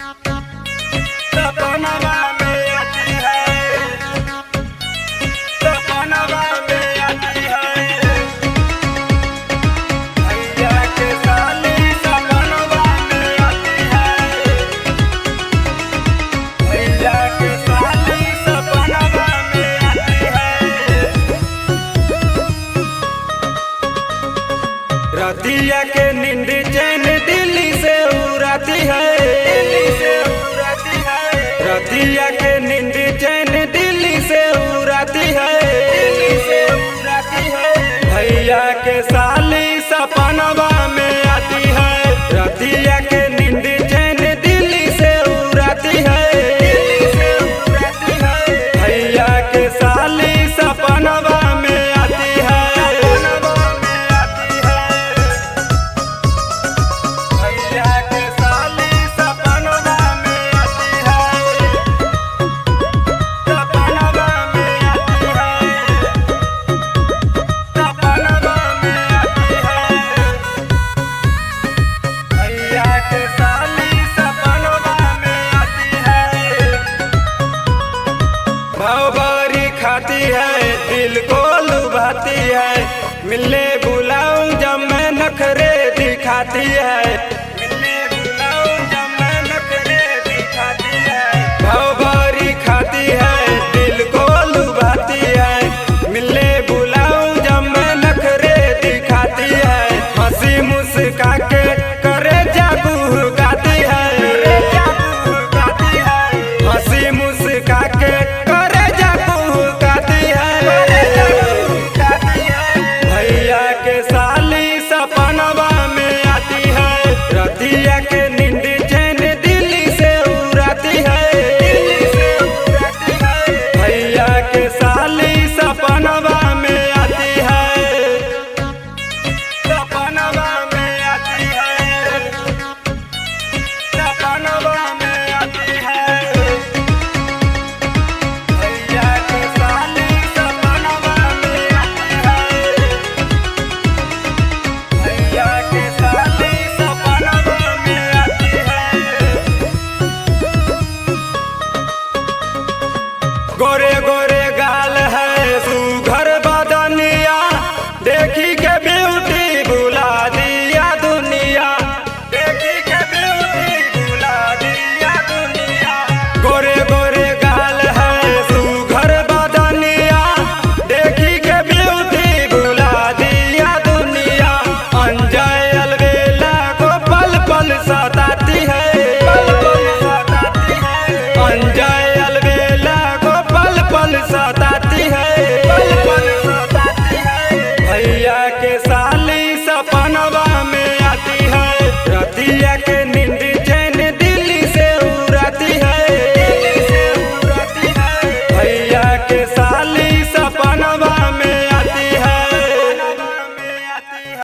सपनवा में आती है, सपनवा में आती है। भैया के साली सपनवा में आती है, भैया के साली सपनवा में आती है। रतिया के नींद चैन दिल्ली से उड़ाती है, रतिया के नींद चैन दिल्ली से उड़ाती है। भैया के साली सपनवा में आती है, रतिया के नींद चैन दिल्ली से उड़ाती है। भैया के साली सपनवा में आती है, भैया के साली सपनवा में आती है, सपनवा में आती है, सपनवा में आती है। भैया के साली सपनवा में आती है। भौबरी खाती है, दिल को लुभाती है, मिलने बुलाऊं जब मैं नखरे दिखाती है।